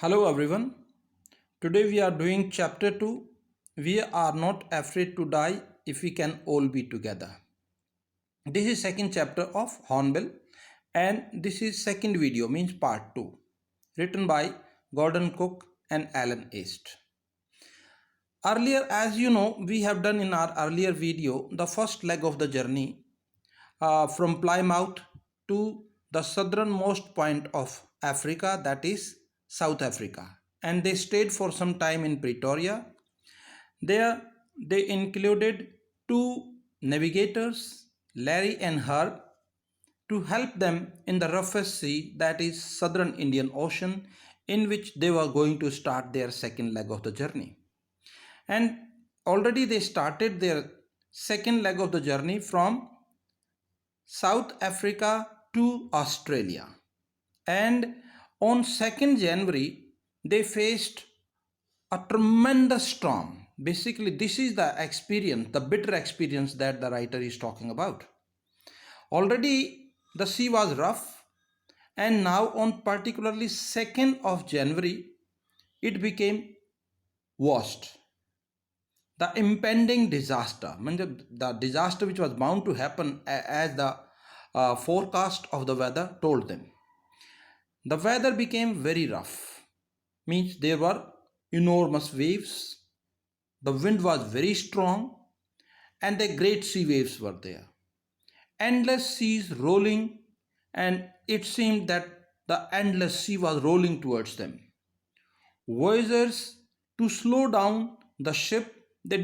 Hello everyone. Today we are doing chapter 2. We are not afraid to die if we can all be together. This is second chapter of Hornbill and this is second video means part 2 written by Gordon Cook and Alan East. Earlier, as you know, we have done in our earlier video the first leg of the journey from Plymouth to the southernmost point of Africa, that is South Africa. And they stayed for some time in Pretoria. There they included two navigators, Larry and Herb, to help them in the roughest sea, that is southern Indian Ocean, in which they were going to start their second leg of the journey. And already they started their second leg of the journey from South Africa to Australia. And on 2nd January, they faced a tremendous storm. Basically, this is the experience, the bitter experience that the writer is talking about. Already the sea was rough, and now on particularly 2nd of January, it became worst. The impending disaster, the disaster which was bound to happen as the forecast of the weather told them. The weather became very rough, means there were enormous waves, the wind was very strong, and the great sea waves were there. Endless seas rolling, and it seemed that the endless sea was rolling towards them. Voyagers, to slow down the ship, they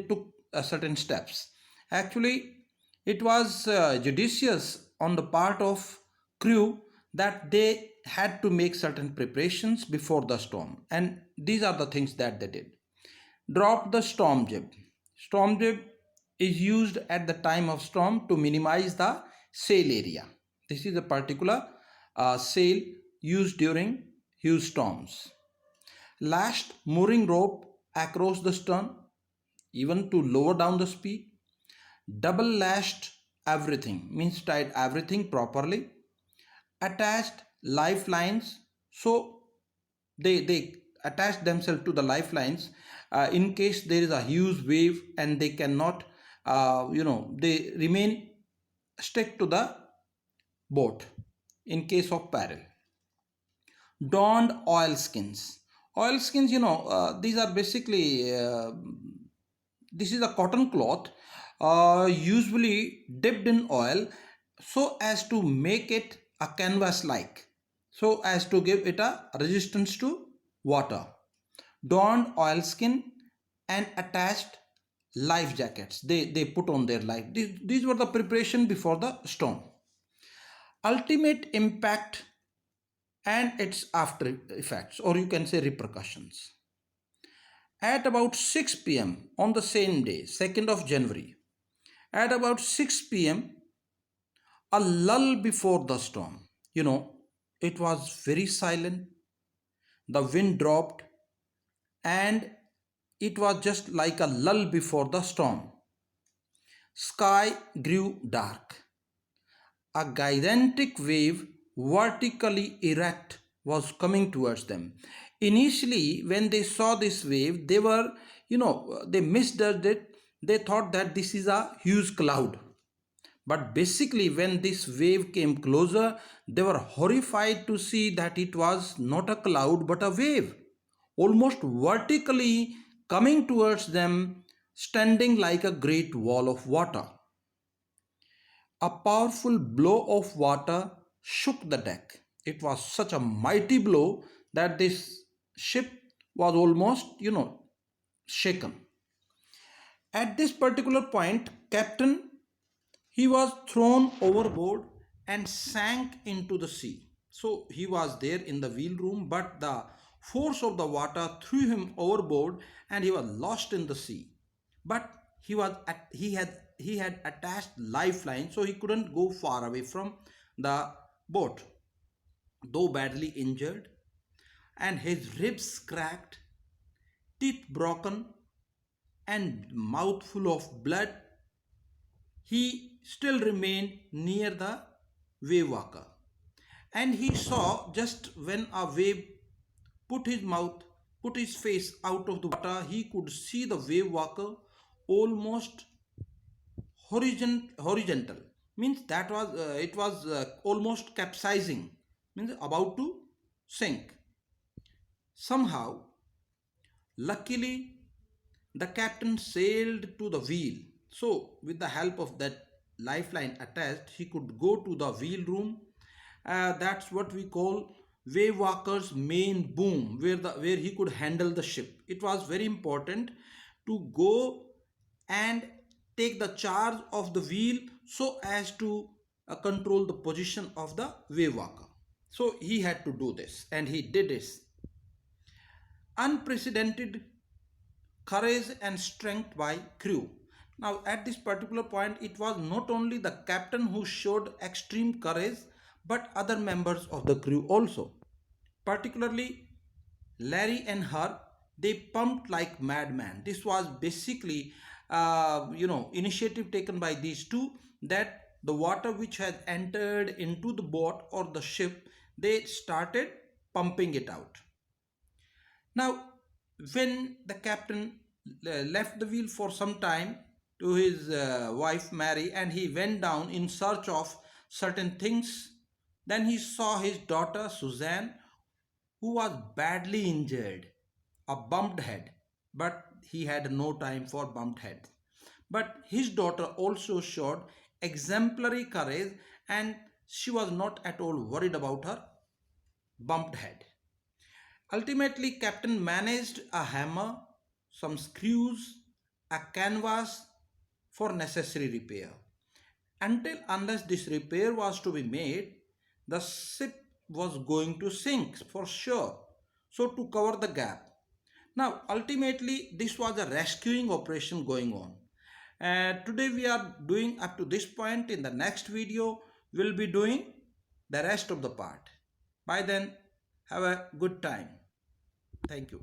took certain steps. Actually, it was judicious on the part of crew that they had to make certain preparations before the storm, and these are the things that they did. Drop the storm jib. Storm jib is used at the time of storm to minimize the sail area. This is a particular sail used during huge storms. Lashed mooring rope across the stern, even to lower down the speed. Double lashed everything, means tied everything properly. Attached lifelines, so they attach themselves to the lifelines in case there is a huge wave and they cannot, they remain stick to the boat in case of peril. Donned oilskins. Oilskins, these are basically, this is a cotton cloth usually dipped in oil so as to make it a canvas like, so as to give it a resistance to water. Donned oilskin and attached life jackets. They put on their life. These were the preparation before the storm. Ultimate impact and its after effects, or you can say repercussions. At about 6 p.m. on the same day, 2nd of January, at about 6 p.m., a lull before the storm. It was very silent. The wind dropped, and it was just like a lull before the storm. Sky grew dark. A gigantic wave, vertically erect, was coming towards them. Initially, when they saw this wave, they misjudged it. They thought that this is a huge cloud. But basically, when this wave came closer, they were horrified to see that it was not a cloud but a wave, almost vertically coming towards them, standing like a great wall of water. A powerful blow of water shook the deck. It was such a mighty blow that this ship was almost, shaken. At this particular point, Captain, he was thrown overboard and sank into the sea. So he was there in the wheel room, but the force of the water threw him overboard and he was lost in the sea. But he had attached lifeline, so he couldn't go far away from the boat, though badly injured, and his ribs cracked, teeth broken, and mouth full of blood. He still remained near the wave walker, and he saw just when a wave put his mouth, put his face out of the water, he could see the wave walker almost horizontal. Means that was it was almost capsizing, means about to sink. Somehow, luckily, the captain sailed to the wheel. So, with the help of that lifeline attached, he could go to the wheel room. That's what we call wave walker's main boom, where he could handle the ship. It was very important to go and take the charge of the wheel so as to control the position of the wave walker. So he had to do this, and he did this. Unprecedented courage and strength by crew. Now, at this particular point, it was not only the captain who showed extreme courage, but other members of the crew also. Particularly, Larry and her, they pumped like madman. This was basically, initiative taken by these two, that the water which had entered into the boat or the ship, they started pumping it out. Now, when the captain left the wheel for some time to his wife Mary, and he went down in search of certain things, then he saw his daughter Suzanne, who was badly injured, a bumped head, but he had no time for bumped heads. But his daughter also showed exemplary courage, and she was not at all worried about her bumped head. Ultimately, Captain managed a hammer, some screws, a canvas for necessary repair. Until unless this repair was to be made, the ship was going to sink for sure. So to cover the gap. Now, ultimately, this was a rescuing operation going on. Today we are doing up to this point. In the next video, we'll be doing the rest of the part. By then, have a good time. Thank you.